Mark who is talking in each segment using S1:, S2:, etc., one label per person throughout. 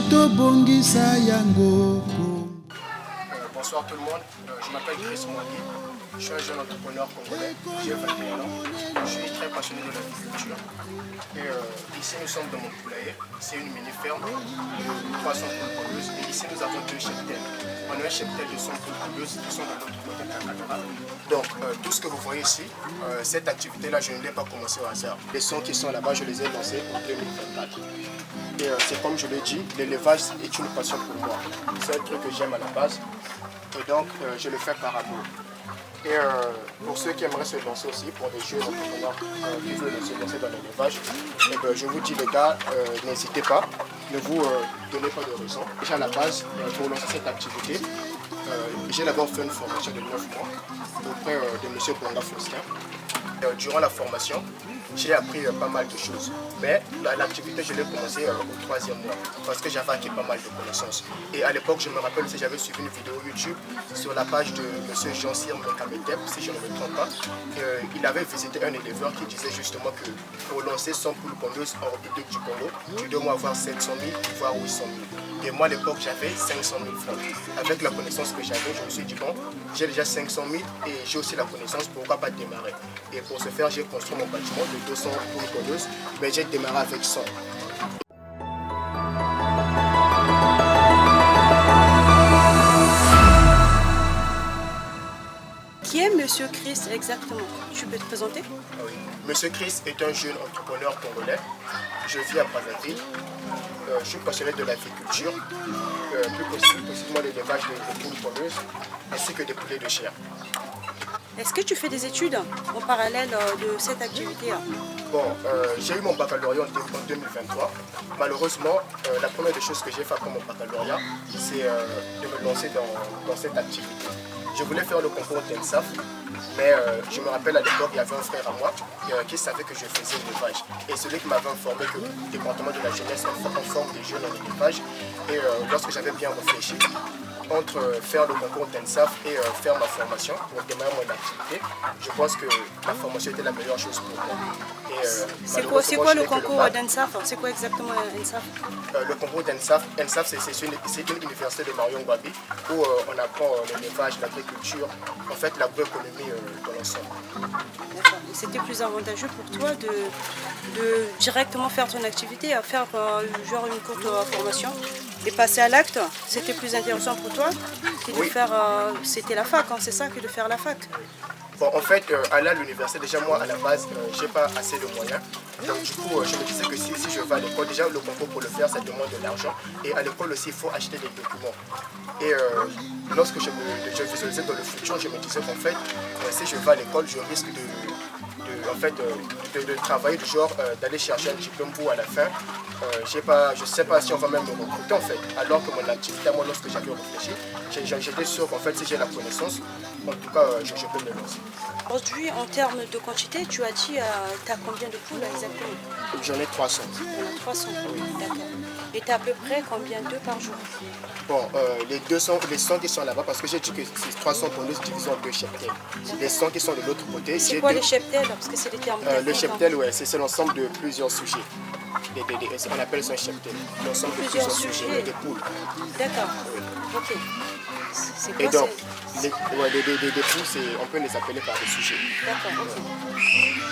S1: Bonsoir tout le monde, je m'appelle Chris Mwangi, je suis un jeune entrepreneur congolais, j'ai 21 ans, je suis très passionné de l'agriculture et ici nous sommes dans mon poulailler, c'est une mini-ferme de 300 poules pondeuses et ici nous avons deux cheptels. On a un cheptel de 100 poules pondeuses qui sont de l'autre côté de la caméra. Donc tout ce que vous voyez ici, cette activité-là je ne l'ai pas commencé au hasard. Les sons qui sont là-bas, je les ai lancés en 2024. Et c'est comme je l'ai dit, l'élevage est une passion pour moi. C'est un truc que j'aime à la base. Et donc, je le fais par amour. Et pour ceux qui aimeraient se lancer aussi, pour des jeunes entrepreneurs qui veulent se lancer dans l'élevage, je vous dis les gars, n'hésitez pas, ne vous donnez pas de raison. Déjà à la base, pour lancer cette activité, j'ai d'abord fait une formation de 9 mois auprès de M. Bonga Faustin. Durant la formation, j'ai appris pas mal de choses. Mais l'activité, je l'ai commencé au 3e mois parce que j'avais acquis pas mal de connaissances. Et à l'époque, je me rappelle que j'avais suivi une vidéo YouTube sur la page de M. Jean-Cyr Mekabetep, si je ne me trompe pas. Il avait visité un éleveur qui disait justement que pour lancer 100 poules pondeuses en République du Congo, tu dois avoir 700 000, voire 800 000. Et moi, à l'époque, j'avais 500 000 francs. Avec la connaissance que j'avais, je me suis dit, bon, j'ai déjà 500 000 et j'ai aussi la connaissance, pourquoi pas démarrer. Et pour ce faire, j'ai construit mon bâtiment de 200 poules pondeuses, mais j'ai démarré avec 100.
S2: Qui est Monsieur Chris exactement? Tu peux te présenter?
S1: Oui. Monsieur Chris est un jeune entrepreneur congolais. Je vis à Brazzaville. Je suis passionné de l'agriculture, plus possiblement l'élevage de poules pondeuses, ainsi que des poulets de chair.
S2: Est-ce que tu fais des études en parallèle de cette activité?
S1: Bon, j'ai eu mon baccalauréat en 2023. Malheureusement, la première des choses que j'ai fait après mon baccalauréat, c'est de me lancer dans cette activité. Je voulais faire le concours d'ENSAF, mais je me rappelle à l'époque, il y avait un frère à moi qui savait que je faisais l'élevage. Et celui qui m'avait informé que le département de la jeunesse en forme des jeunes en élevage. Et lorsque j'avais bien réfléchi, entre faire le concours d'ENSAF et faire ma formation pour démarrer mon activité, je pense que la formation était la meilleure chose pour moi.
S2: C'est quoi le concours d'ENSAF? C'est quoi exactement ENSAF?
S1: Le concours d'ENSAF, c'est une université de Marion Gwabi où on apprend l'élevage, l'agriculture, en fait l'agroéconomie dans l'ensemble.
S2: D'accord. C'était plus avantageux pour toi de directement faire ton activité, à faire genre une courte formation et passer à l'acte? C'était plus intéressant pour toi que de faire, c'était la fac, hein, c'est ça, que de faire la fac?
S1: Bon, en fait, aller à l'université, déjà moi à la base, j'ai pas assez de moyens. Donc du coup, je me disais que si je vais à l'école, déjà le concours pour le faire, ça demande de l'argent. Et à l'école aussi, il faut acheter des documents. Et lorsque je visualisais dans le futur, je me disais qu'en fait, si je vais à l'école, je risque de travailler du genre d'aller chercher un diplôme pour à la fin. Je ne sais pas si on va même me recruter en fait. Alors que mon activité, moi lorsque j'avais réfléchi, j'étais sûr qu'en fait si j'ai la connaissance, en tout cas je peux me lancer.
S2: Aujourd'hui, en termes de quantité, tu as dit tu as combien de poules exactement?
S1: J'en ai 300.
S2: 300, oui. D'accord. Et tu as à peu près combien d'œufs par jour?
S1: Bon, les 100 qui sont là-bas, parce que j'ai dit que c'est 300 pondeuses divisées en deux cheptels. Les 100 qui sont de l'autre côté.
S2: C'est quoi les cheptels? Parce que c'est des termes.
S1: Le cheptel, ouais, c'est l'ensemble de plusieurs sujets. On appelle ça un cheptel. L'ensemble de plusieurs sujets, des poules.
S2: D'accord.
S1: Oui.
S2: Ok.
S1: Et donc, des poules, on peut les appeler par des sujets.
S2: D'accord, ok.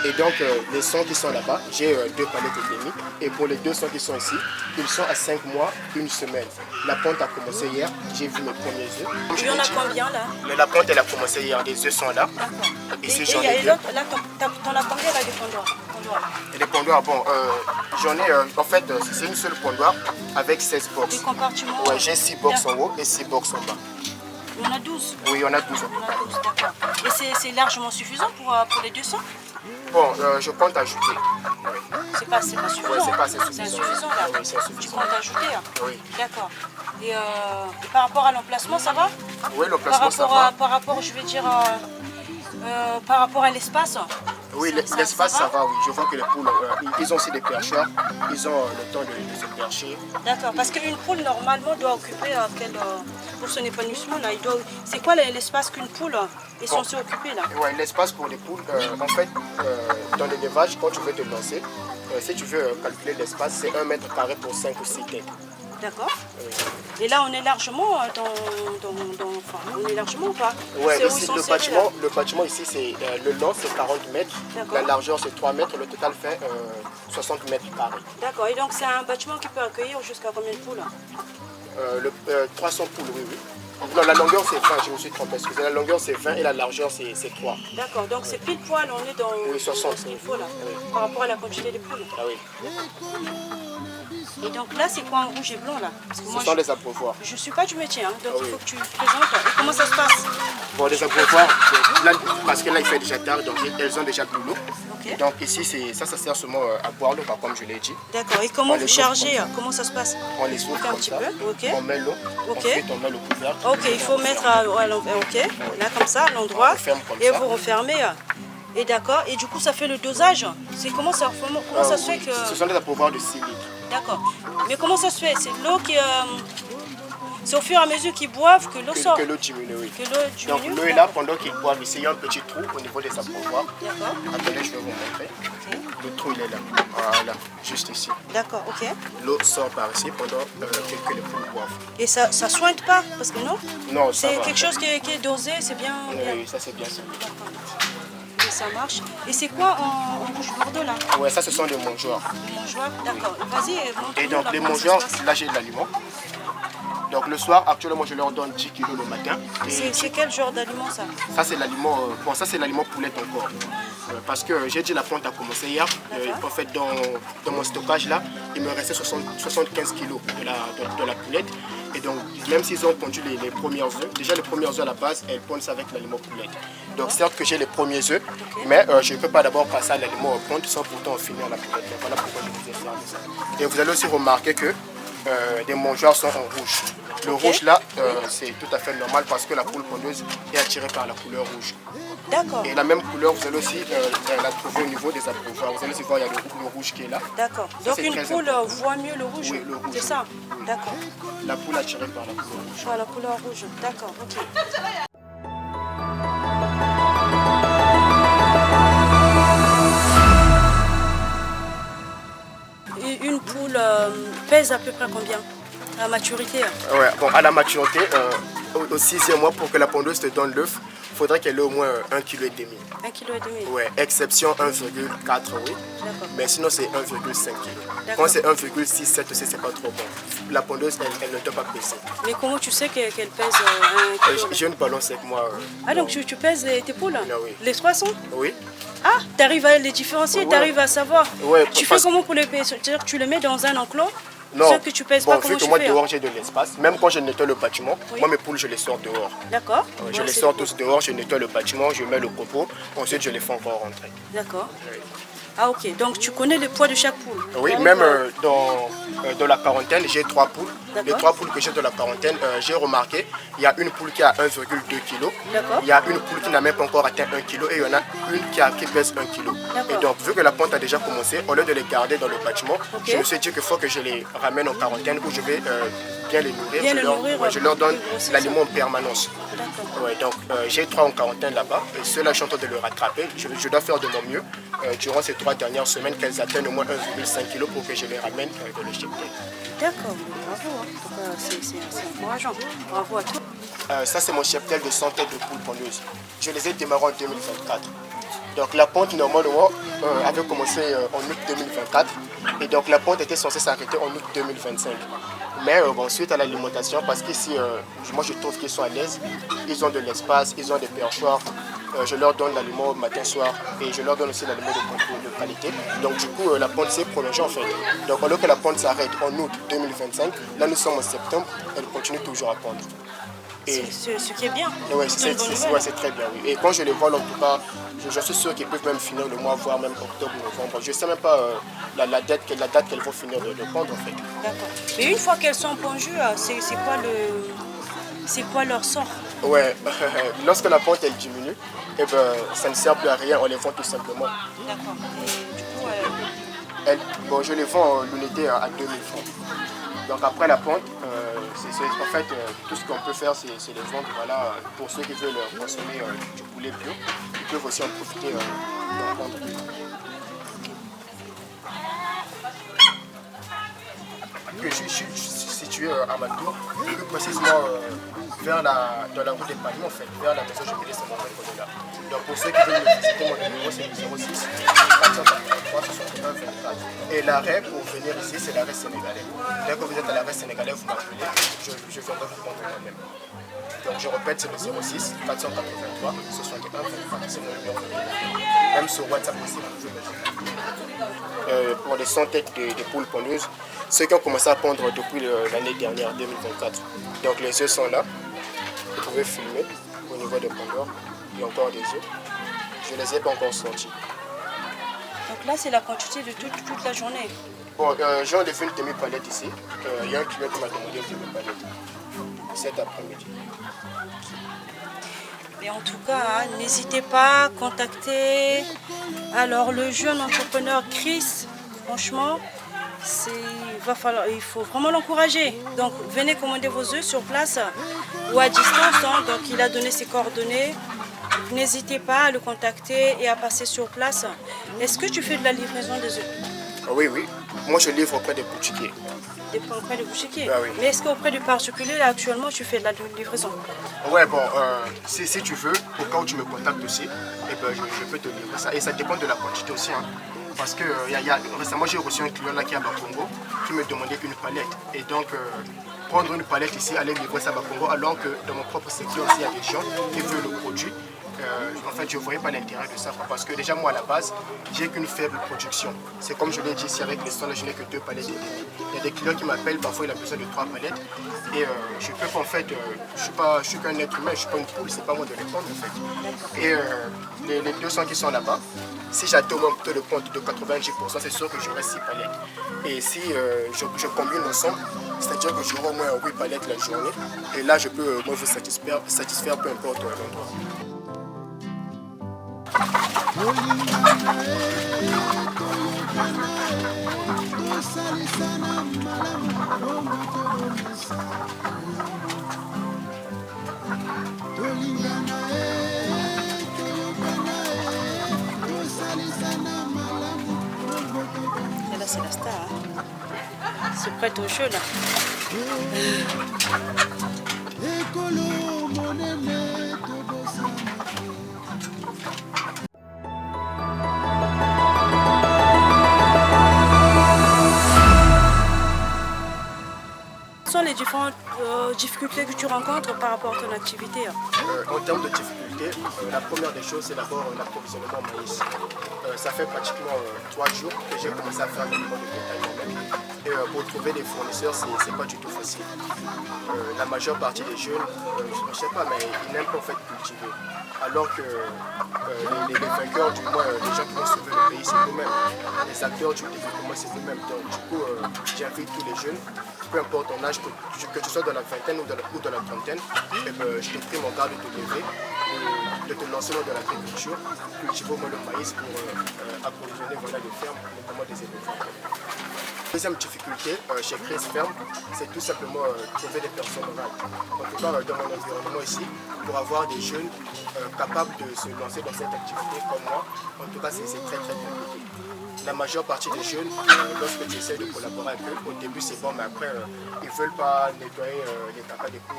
S1: Et donc, les 100 qui sont là-bas, j'ai 2 palettes et demi. Et pour les 200 qui sont ici, ils sont à 5 mois, 1 semaine. La ponte a commencé hier, j'ai vu mes premiers œufs.
S2: Il y en a combien là?
S1: La ponte, elle a commencé hier, les œufs sont là.
S2: D'accord.
S1: Ici,
S2: j'en ai 2. Là, t'en as combien là, des pondoirs?
S1: Et les pondoirs, bon, j'en ai, en fait, c'est une seule pondoir avec 16 box.
S2: Des compartiments?
S1: Ouais, j'ai 6 box en haut et 6 box en bas.
S2: Il y en a 12?
S1: Oui, il y en a 12 en
S2: total. D'accord. Et c'est largement suffisant pour les 200?
S1: Bon, je compte ajouter.
S2: C'est pas suffisant.
S1: Ouais, c'est pas assez suffisant.
S2: C'est insuffisant là.
S1: Oui, c'est insuffisant.
S2: Tu comptes ajouter?
S1: Oui.
S2: D'accord. Et par rapport à l'emplacement, ça va?
S1: Oui, l'emplacement, ça va.
S2: Par rapport, je vais dire, par rapport à l'espace?
S1: Oui, l'espace, ça va, oui. Je vois que les poules, ils ont aussi des percheurs. Ils ont le temps de se percher.
S2: D'accord, parce qu'une poule, normalement, doit occuper, pour son épanouissement, là, c'est quoi l'espace qu'une poule est censée occuper, là?
S1: Oui, l'espace pour les poules, en fait, dans l'élevage, quand tu veux te lancer, si tu veux calculer l'espace, c'est 1 mètre carré pour 5 ou 6 têtes.
S2: D'accord.
S1: Oui.
S2: Et là, on est largement enfin, on est largement ou pas?
S1: Ouais,
S2: C'est où
S1: ici,
S2: ils sont serrés, là.
S1: le bâtiment ici, c'est le long c'est 40 mètres,
S2: D'accord.
S1: la largeur c'est 3 mètres, le total fait 60 mètres carrés.
S2: D'accord. Et donc, c'est un bâtiment qui peut accueillir jusqu'à combien de poules?
S1: 300 poules, oui, oui. Non, la longueur c'est 20, je me suis trompé, excusez, la longueur c'est 20 et la largeur c'est 3.
S2: D'accord. Donc, c'est pile poil, on est dans,
S1: Oui, 60,
S2: dans ce qu'il faut là,
S1: oui.
S2: par rapport à la quantité des poules.
S1: Ah oui.
S2: Et donc là, c'est quoi en rouge et blanc là? Parce que
S1: Ce
S2: moi,
S1: sont les abreuvoirs.
S2: je suis pas du métier, hein, donc
S1: Ah
S2: il
S1: oui.
S2: faut que tu présentes. Et comment ça se passe?
S1: Bon, les abreuvoirs, là, parce que là il fait déjà tard, donc elles ont déjà de l'eau.
S2: Ok.
S1: Donc ici, ça sert seulement à boire l'eau, comme je l'ai dit.
S2: D'accord. Et comment
S1: On
S2: vous
S1: les
S2: chargez?
S1: ouvre
S2: Comment ça se passe?
S1: On les ouvre
S2: fait un
S1: comme
S2: petit
S1: ça,
S2: peu, ok.
S1: on met l'eau,
S2: Ok.
S1: ensuite on met le couvercle.
S2: Ok, il faut mettre à l'envers, ok. Là, comme ça, à l'endroit.
S1: On referme comme
S2: Et
S1: ça.
S2: vous refermez. Et d'accord. Et du coup, ça fait le dosage. C'est comment ça se fait
S1: Oui.
S2: que...
S1: Ce sont des abreuvoirs de 6 litres.
S2: D'accord. Mais comment ça se fait? C'est l'eau qui... c'est au fur et à mesure qu'ils boivent que l'eau sort.
S1: Que l'eau diminue, oui.
S2: Que l'eau
S1: Donc
S2: diminue.
S1: l'eau est là pendant qu'ils boivent. Ici, il y a un petit trou au niveau des abreuvoirs.
S2: D'accord.
S1: Attendez, je vais vous montrer.
S2: Ok.
S1: Le trou, il est là. Voilà, juste ici.
S2: D'accord, ok.
S1: L'eau sort par ici pendant que les poules boivent.
S2: Et ça soigne pas? Parce que non?
S1: Non, ça
S2: C'est
S1: va.
S2: quelque chose qui est dosé, c'est bien. Bien.
S1: Oui, ça c'est bien ça.
S2: Et ça marche. Et c'est quoi en rouge bordeaux là?
S1: Ouais, ça ce sont des mangeoires.
S2: Les mangeoires? D'accord. Vas-y, montre-nous
S1: Et donc
S2: là,
S1: les
S2: comment ça
S1: mangeoires,
S2: se passe.
S1: là j'ai de l'aliment. Donc le soir, actuellement, je leur donne 10 kilos le matin. Et
S2: C'est quel genre d'aliment ça?
S1: ça c'est l'aliment, bon ça c'est l'aliment poulette encore. Parce que j'ai dit la ponte a commencé hier. En fait dans mon stockage là, il me restait 75 kilos de la poulette. Et donc même s'ils ont pondu les premiers œufs, déjà les premiers œufs à la base, elles pondent ça avec l'aliment poulette. Donc certes que j'ai les premiers œufs, mais je ne peux pas d'abord passer à l'aliment ponte sans pourtant finir la poulette. Donc voilà pourquoi je vous ai servi ça. Et vous allez aussi remarquer que des mangeoires sont en rouge. Le rouge là, c'est tout à fait normal parce que la poule pondeuse est attirée par la couleur rouge.
S2: D'accord.
S1: Et la même couleur, vous allez aussi la trouver au niveau des abreuvoirs. Vous allez aussi voir, il y a le rouge qui est là.
S2: D'accord.
S1: Ça,
S2: Donc
S1: c'est
S2: une
S1: très
S2: poule voit mieux le rouge.
S1: Oui, le rouge,
S2: C'est ça. D'accord.
S1: La poule attirée par la couleur rouge.
S2: Voilà, la couleur rouge. D'accord, ok. Et une poule pèse à peu près combien? À maturité?
S1: Ouais, bon, à la maturité, au 6e mois, pour que la pondeuse te donne l'œuf, il faudrait qu'elle ait au moins 1,5 kg.
S2: 1,5 kg.
S1: Ouais, exception 1,4, oui.
S2: D'accord.
S1: Mais sinon, c'est 1,5 kg.
S2: D'accord.
S1: Quand c'est 1,67 aussi, c'est pas trop bon. La pondeuse, elle ne doit pas peser.
S2: Mais comment tu sais qu'elle pèse 1 kg?
S1: J'ai une balance avec moi.
S2: Ah, donc tu pèses tes poules?
S1: Ah oui.
S2: Les 300?
S1: Oui.
S2: Ah, tu arrives à les différencier,
S1: Ouais.
S2: tu arrives à savoir.
S1: Ouais,
S2: Tu fais
S1: parce-
S2: comment pour les peser? C'est-à-dire que tu les mets dans un enclos?
S1: Non,
S2: Ceux que tu pèses pas,
S1: bon,
S2: comment
S1: vu que
S2: tu
S1: moi
S2: fais?
S1: dehors j'ai de l'espace, même quand je nettoie le bâtiment,
S2: Oui.
S1: moi mes poules je les sors dehors.
S2: D'accord.
S1: Je
S2: Ouais,
S1: les
S2: c'est
S1: sors
S2: cool.
S1: tous dehors, je nettoie le bâtiment, je mets le copeau, ensuite je les fais encore rentrer.
S2: D'accord.
S1: Oui.
S2: Ah, ok. Donc tu connais le poids de chaque poule?
S1: Oui,
S2: Donc,
S1: même dans la quarantaine, j'ai 3 poules. Les
S2: D'accord.
S1: 3 poules que j'ai dans la quarantaine, j'ai remarqué, il y a une poule qui a 1,2 kg.
S2: D'accord.
S1: Il y a une poule qui n'a même pas encore atteint 1 kg et il y en a une qui pèse 1 kg.
S2: D'accord.
S1: Et donc, vu que la ponte a déjà commencé, au lieu de les garder dans le bâtiment,
S2: Ok.
S1: je me suis dit qu'il faut que je les ramène en quarantaine où je vais bien les nourrir.
S2: Bien
S1: je,
S2: les
S1: leur,
S2: nourrir,
S1: ouais, je leur donne
S2: pour grossir
S1: l'aliment en permanence.
S2: D'accord.
S1: Ouais, donc j'ai 3 en quarantaine là-bas et ceux-là je suis en train de le rattraper. Je dois faire de mon mieux durant ces 3 dernières semaines qu'elles atteignent au moins 1,5 kg pour que je les ramène dans le cheptel.
S2: D'accord. Bravo. Hein. En tout cas, c'est encourageant. Bravo à toi.
S1: Ça c'est mon cheptel de 100 têtes de poules pondeuses. Je les ai démarrés en 2024. Donc la ponte normalement avait commencé en août 2024 et donc la ponte était censée s'arrêter en août 2025. Mais bon, suite à l'alimentation, parce qu'ici, moi je trouve qu'ils sont à l'aise, ils ont de l'espace, ils ont des perchoirs, je leur donne l'aliment matin, soir et je leur donne aussi l'aliment de qualité. Donc du coup, la ponte s'est prolongée en fait. Donc alors que la ponte s'arrête en août 2025, là nous sommes en septembre, elle continue toujours à pondre. Et
S2: Ce qui est bien.
S1: ouais,
S2: C'est une bonne nouvelle.
S1: c'est très bien, oui. Et quand je les vole, en tout cas, je suis sûr qu'ils peuvent même finir le mois, voire même octobre, novembre. Je ne sais même pas la date qu'elles vont finir de pondre, en fait.
S2: D'accord. Mais une fois qu'elles sont pondues, c'est quoi leur sort?
S1: Ouais, lorsque la ponte elle diminue, eh ben, ça ne sert plus à rien, on les vend tout simplement.
S2: D'accord. Et du coup,
S1: Bon, je les vends l'unité à 2000 francs. Donc après la ponte, en fait, tout ce qu'on peut faire, c'est les vendre. Voilà, pour ceux qui veulent consommer du poulet bio, ils peuvent aussi en profiter d'en prendre. Si situé à Matour, plus précisément dans la route des Palmiers en fait, vers la maison jubilée Saint-Manuel qu'on est là. Donc pour ceux qui veulent me visiter, mon numéro c'est le 06 483 61 24. Et l'arrêt pour venir ici, c'est l'arrêt sénégalais. Dès que vous êtes à l'arrêt sénégalais, vous m'appelez, je viendrai vous prendre moi-même. Donc je répète, c'est le 06 483 61 24. C'est mon numéro. Même sur WhatsApp aussi, vous pouvez me pour les 100 têtes de poules pondeuses, ceux qui ont commencé à pondre depuis l'année dernière, 2024. Donc les œufs sont là. Vous pouvez filmer au niveau des pondeurs. Il y a encore des œufs. Je ne les ai pas encore sortis.
S2: Donc là, c'est la quantité de toute la journée.
S1: Bon, j'ai enlevé une demi-palette ici. Il y a un client qui m'a demandé une demi-palette cet après-midi.
S2: Et en tout cas, hein, n'hésitez pas à contacter alors le jeune entrepreneur Chris. Franchement, il faut vraiment l'encourager. Donc venez commander vos œufs sur place ou à distance. Hein. Donc il a donné ses coordonnées. N'hésitez pas à le contacter et à passer sur place. Est-ce que tu fais de la livraison des œufs?
S1: Oui, oui. Moi je livre auprès des boutiquiers.
S2: Auprès des boutiquiers.
S1: Ah, oui.
S2: Mais est-ce qu'auprès du particulier, là, actuellement, tu fais de la livraison?
S1: Ouais, bon, si tu veux, au cas où tu me contactes aussi, eh ben, je peux te livrer ça. Et ça dépend de la quantité aussi. Hein. Parce que récemment, j'ai reçu un client là qui est à Bakongo qui me demandait une palette. Et donc, prendre une palette ici, aller livrer ça à Bakongo, alors que dans mon propre secteur aussi, il y a des gens qui veulent le produit. En fait, je ne voyais pas l'intérêt de ça parce que déjà, moi, à la base, j'ai qu'une faible production. C'est comme je l'ai dit ici avec les stands, je n'ai que 2 palettes et demi. Il y a des clients qui m'appellent, parfois il a besoin de 3 palettes. Et je peux pas, en fait, je suis qu'un être humain, je ne suis pas une poule, c'est pas moi de les prendre, en fait. Et les 200 qui sont là-bas, si j'atteins mon taux de compte de 90%, c'est sûr que j'aurai 6 palettes. Et si je combine l'ensemble, c'est-à-dire que j'aurai au moins 8 palettes la journée. Et là, je peux moi, vous satisfaire peu importe l'endroit.
S2: Et là, c'est la star. Hein. C'est prêt au jeu, là. Quelles sont les différentes difficultés que tu rencontres par rapport à ton activité?
S1: En termes de difficultés, la première des choses, c'est d'abord l'approvisionnement en maïs. Ça fait pratiquement 3 jours que j'ai commencé à faire des livres de bétail moi-même. Et pour trouver des fournisseurs, c'est pas du tout facile. La majeure partie des jeunes, je ne sais pas, mais ils n'aiment pas en fait cultiver. Alors que les vainqueurs, du moins les gens qui vont sauver le pays, c'est nous-mêmes. Les acteurs du développement, c'est nous-mêmes. Donc du coup, j'invite tous les jeunes, peu importe ton âge, que tu sois dans la vingtaine ou dans la trentaine, et ben, je te prie mon gars de te lever, de te lancer dans l'agriculture, cultiver le maïs pour approvisionner les fermes, notamment des éleveurs. Deuxième difficulté chez Chris Ferme, c'est tout simplement trouver des personnes orales. En tout cas, dans mon environnement ici, pour avoir des jeunes capables de se lancer dans cette activité comme moi, en tout cas, c'est très très compliqué. La majeure partie des jeunes, lorsque tu essaies de collaborer avec eux, au début c'est bon, mais après, ils ne veulent pas nettoyer les caca des poules,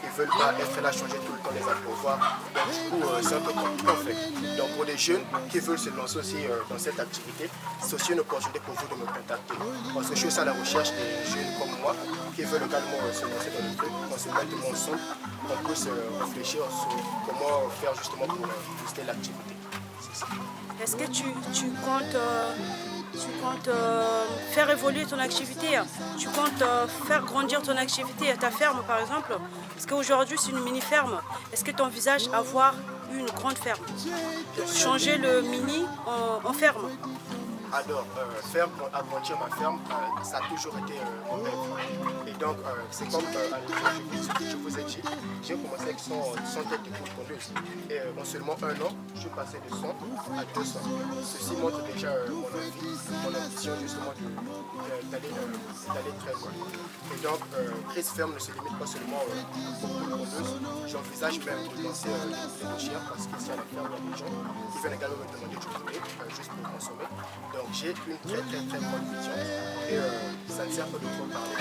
S1: ils ne veulent pas être là, changer tout le temps les abreuvoirs. Donc du coup, c'est un peu compliqué en fait. Donc pour les jeunes qui veulent se lancer aussi dans cette activité, c'est aussi une opportunité pour vous de me contacter. Parce que je suis aussi à la recherche des jeunes comme moi qui veulent également se lancer dans le truc, qu'on se mette ensemble, qu'on puisse réfléchir sur comment faire justement pour booster l'activité.
S2: Est-ce que tu comptes faire évoluer ton activité? Tu comptes faire grandir ton activité, ta ferme par exemple? Parce qu'aujourd'hui c'est une mini-ferme. Est-ce que tu envisages avoir une grande ferme? Changer le mini en ferme?
S1: Alors, faire agrandir ma ferme, ça a toujours été mon rêve. Et donc, c'est comme je vous ai dit, j'ai commencé avec 100 têtes de poules pondeuses. Et en seulement 1 an, je suis passé de 100 à 200. Ceci montre déjà mon ambition justement d'aller très loin. Et donc, Chris Ferme ne se limite pas seulement aux poules pondeuses. J'envisage même de lancer des poulets de chair parce qu'ici à la ferme, il y a des gens qui viennent également me demander du poulet juste pour consommer. Donc j'ai une très grande vision et ça ne sert pas de trop parler.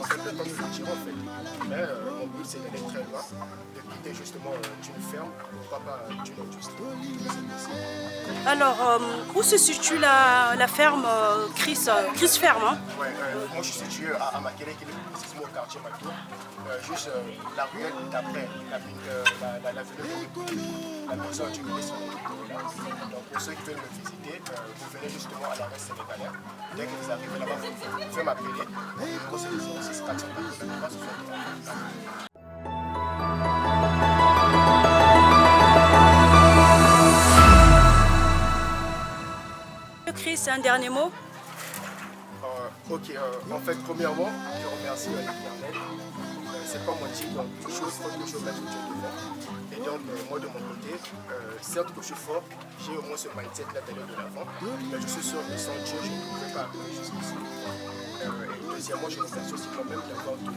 S1: En fait, comme je le dirais en fait. Mais mon but c'est d'aller très loin, de quitter justement d'une ferme, pourquoi pas d'une industrie.
S2: Alors, où se situe la ferme Chris Ferme hein?
S1: Ouais, moi je suis situé à Makele, qui est précisément au quartier Matou, juste la ruelle d'après l'avenue de la maison du ministre là. Donc pour ceux qui veulent me visiter, vous venez justement à l'arrêt sénégalais. Dès que vous arrivez là-bas, vous pouvez m'appeler. Moi c'est le 06 483 61.
S2: Chris, un dernier mot?
S1: Ok, en fait, premièrement, je remercie l'Éternel. C'est pas mon type, donc toujours, il faut toujours mettre Dieu devant. Et donc, moi de mon côté, certes que je suis fort, j'ai au moins ce mindset-là d'aller de l'avant, mais je suis sûr que sans Dieu, je ne pouvais pas arriver jusqu'ici. Et deuxièmement, je remercie aussi moi-même d'avoir tenu,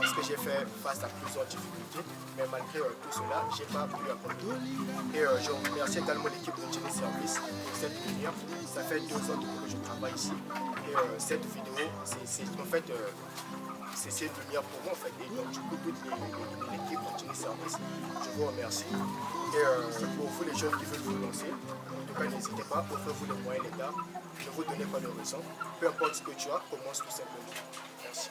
S1: parce que j'ai fait face à plusieurs difficultés, mais malgré tout cela, je n'ai pas pu abandonner. Et je remercie également l'équipe de Télé Service pour cette lumière. Ça fait 2 ans que je travaille ici. Et cette vidéo, c'est en fait, c'est une lumière pour moi en fait. Et donc du coup, toute l'équipe de Télé Service, je vous remercie. Et pour vous les jeunes qui veulent vous lancer, en tout cas n'hésitez pas, offrez-vous les moyens les gars, ne vous donnez pas de raison. Peu importe ce que tu as, commence tout simplement. Merci.